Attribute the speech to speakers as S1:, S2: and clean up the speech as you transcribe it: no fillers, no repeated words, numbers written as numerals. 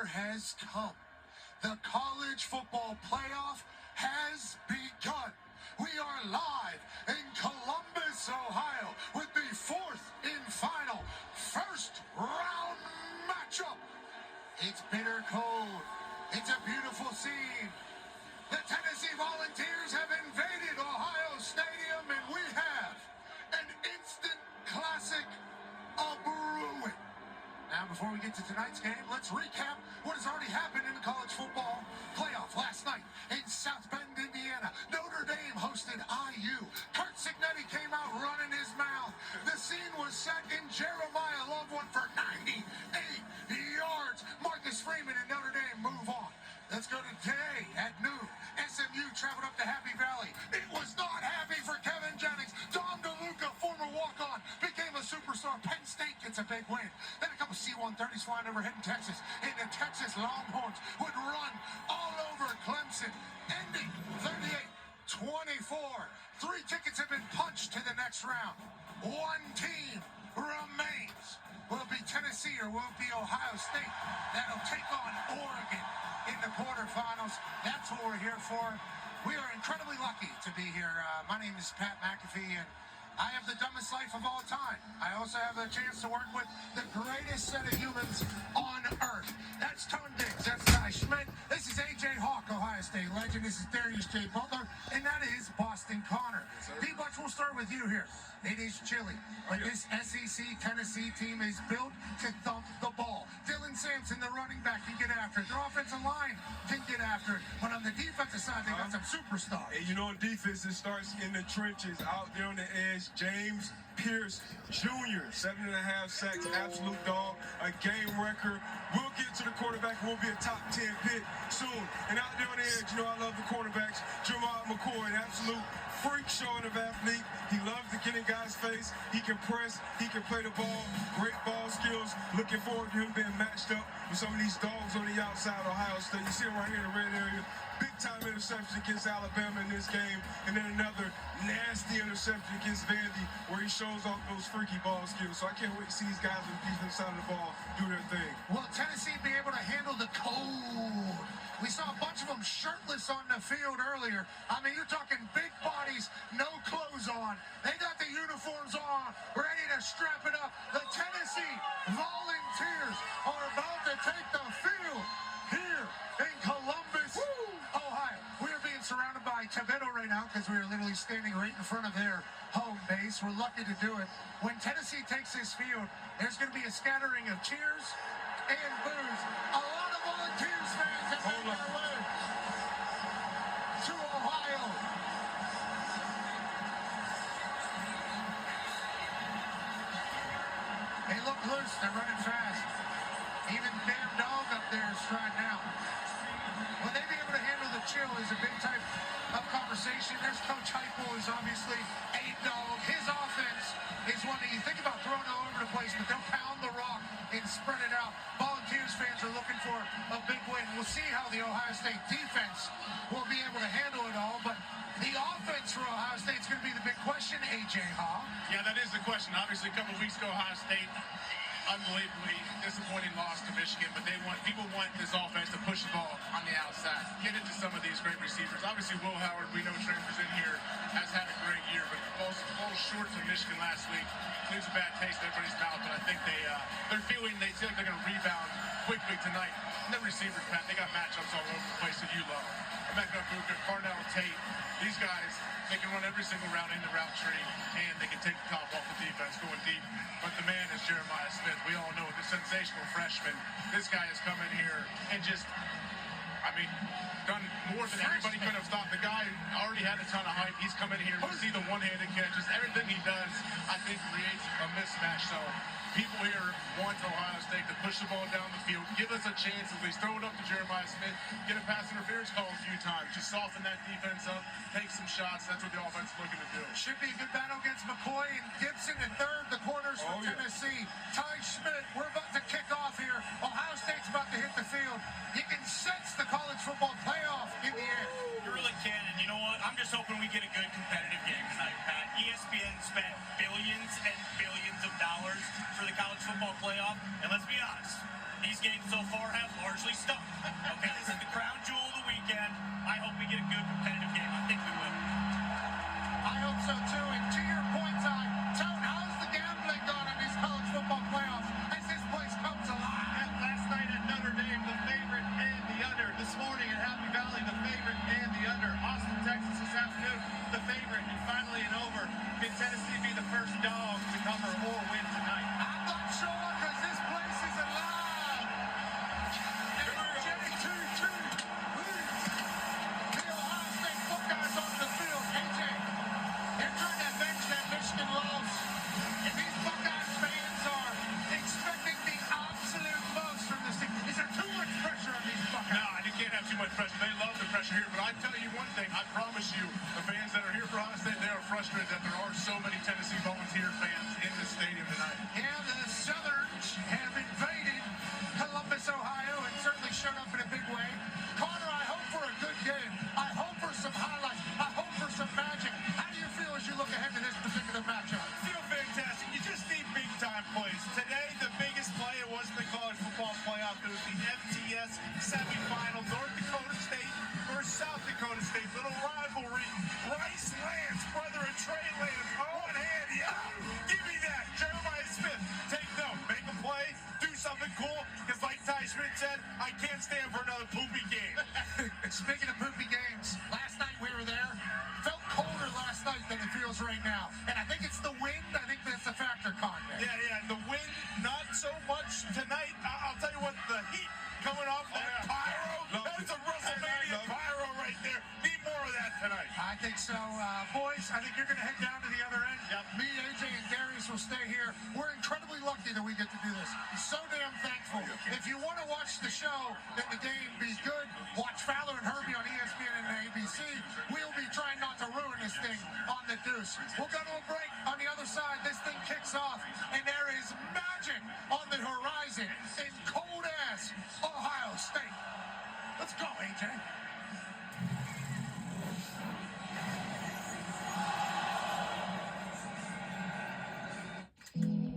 S1: year has come. The college football playoff has begun. We are live in Columbus, Ohio, with the fourth and final first round matchup. It's bitter cold. It's a beautiful scene. The Tennessee Volunteers have invaded Ohio Stadium, and we have an instant classic a-brewing. Now, before we get to tonight's game, let's recap what has already happened in the college football playoff last night in South Bend, Indiana. Notre Dame hosted IU. Kurt Signetti came out running his mouth. The scene was set in Jeremiah Love one for 98 yards. Marcus Freeman and Notre Dame move on. Let's go to today at noon. SMU traveled up to Happy Valley. It was not happy for Kevin Jennings. Dom DeLuca, former walk-on, became a superstar. Penn State gets a big win. Then a couple C-130s flying overhead in Texas. And the Texas Longhorns would run all over Clemson, ending 38-24. 3 tickets have been punched to the next round. 1 team remains. Will it be Tennessee or will it be Ohio State that'll take on Oregon in the quarterfinals? That's what we're here for. We are incredibly lucky to be here. My name is Pat McAfee, and I have the dumbest life of all time. I also have the chance to work with the greatest set of humans on earth. That's Tone Diggs. That's Ty Schmidt. This is A.J. Hawk, Ohio State legend. This is Darius J. Butler, and that is Boston Connor. D-Butch, we'll start with you here. It is chilly, but this SEC Tennessee team is built to thump the ball. Dylan Sampson, the running back, can get after it. Their offensive line can get after it. But on the defensive side, they got some superstars.
S2: And you know, on defense, it starts in the trenches, out there on the edge. James Pierce Jr., 7.5 sacks, absolute dog, a game record. We'll get to the quarterback. We'll be a top 10 pick soon. And out there on the edge, you know, I love the quarterbacks. Jamal McCoy, an absolute freak showing of athlete. He loves to get in guys' face. He can press. He can play the ball. Great ball skills. Looking forward to him being matched up with some of these dogs on the outside of Ohio State. You see him right here in the red area. Big-time interception against Alabama in this game. And then another nasty interception against Vandy where he shows off those freaky ball skills. So I can't wait to see these guys on the defense side of the ball do their thing.
S1: Will Tennessee be able to handle the cold? We saw a bunch of them shirtless on the field earlier. I mean, you're talking big bodies, no clothes on. They got the uniforms on, ready to strap it up. The Tennessee Volunteers are about to take the field here in Columbus, Ohio. We are being surrounded by Tovetto right now because we are literally standing right in front of their home base. We're lucky to do it. When Tennessee takes this field, there's going to be a scattering of cheers and boos. A lot of Volunteers fans have made their way to Ohio. They look loose. They're running fast. Even damn dog up there is striding out. Will they be able to handle the chill is a big type of conversation. There's Coach Heupel, who's obviously a dog. His offense is one that you think about throwing all over the place, but they'll pound the rock and spread it out. Volunteers fans are looking for a big win. We'll see how the Ohio State defense will be able to handle it all, but the offense for Ohio State is going to be the big question, A.J. Hawk.
S3: Yeah, that is the question. Obviously, a couple of weeks ago, Ohio State unbelievably disappointing loss to Michigan, but people want this offense to push the ball on the outside, get into some of these great receivers. Obviously, Will Howard, we know transfers in here, has had a great year, but falls short to Michigan last week. Leaves a bad taste in everybody's mouth, but I think they're feeling, they feel like they're going to rebound quickly tonight. And the receivers, Pat, they got matchups all over the place that you love. Emeka Buka, Cardell Tate, these guys, they can run every single route in the route tree, and they can take the top off the defense going deep. But the man is Jeremiah Smith. We all know the sensational freshman. This guy has come in here and just, I mean, done more than everybody could have thought. The guy already had a ton of hype. He's come in here. You see the one-handed catches. Everything he does, I think, creates a mismatch. So people here want Ohio State to push the ball down the field, give us a chance at least, throw it up to Jeremiah Smith, get a pass interference call a few times, just soften that defense up, take some shots. That's what the offense is looking to do.
S1: Should be a good battle against McCoy and Gibson in third, the corners for Tennessee. Ty Schmidt, we're about to kick off here. Ohio State's about to hit the field. You can sense the college football playoff in the air.
S4: You really can, and you know what? I'm just hoping we get a good competitive game tonight, Pat. ESPN spent billions and billions millions of dollars for the college football playoff. And let's be honest, these games so far have largely stunk. Okay, this is the crown jewel of the weekend. I hope we get a good competitive game. I think we will.
S1: I hope so too. And to your point, Tone, how's the gambling gone in these college football playoffs as this place comes alive?
S5: And last night at Notre Dame, the favorite and the under. This morning at Happy Valley, the favorite and the under. Austin, Texas this afternoon, the favorite. And finally and over, can Tennessee be the first dog to cover or win tonight?
S1: I'm not sure because this place is alive. Energetic 2-2 leads the Ohio State Buckeyes onto the field. AJ, they're trying to avenge that Michigan loss. And these Buckeyes fans are expecting the absolute most from this team. Is there too much pressure on these Buckeyes?
S3: No, you can't have too much pressure. They love the pressure here. But I tell you one thing, I promise you, the fans that are here for Ohio State, they are frustrated that there are so many Tennessee Volunteer fans in the stadium tonight.
S1: Yeah, the Southerns have invaded Columbus, Ohio, and certainly showed up in a big way. Connor, I hope for a good game. I hope for some highlights. I hope for some magic. How do you feel as you look ahead to this particular matchup?
S5: Feel fantastic. You just need big-time plays. Today, the biggest play, it wasn't the college football playoff. It was the FTS semifinal. North Dakota State versus South Dakota State. Little rivalry. Bryce Lance, brother of Trey Lance. One hand, yeah. Give me that. Jeremiah Smith, take note. Make a play. Do something cool. Because like Ty Schmidt said, I can't stand for another poopy game.
S1: Speaking of poopy games, last night we were there. Felt colder last night than it feels right now. And I think it's the wind. I think that's a factor, Con.
S5: Yeah. The wind, not so much tonight. I'll tell you what, the heat coming off that pyro. That's a WrestleMania pyro right there. Need more of that tonight.
S1: I think so. Boys, I think you're going to head down to the other end.
S5: Yep.
S1: Me, AJ, and Darius will stay here. We're incredibly lucky that we get to do this. So damn thankful. If you want to watch the show and the game be good, watch Fowler and Herbie on ESPN and ABC. We'll be trying not to ruin this thing on the Deuce. We'll go to a break. On the other side, this thing kicks off, and there is magic on the horizon in cold-ass Ohio State. Let's go, AJ.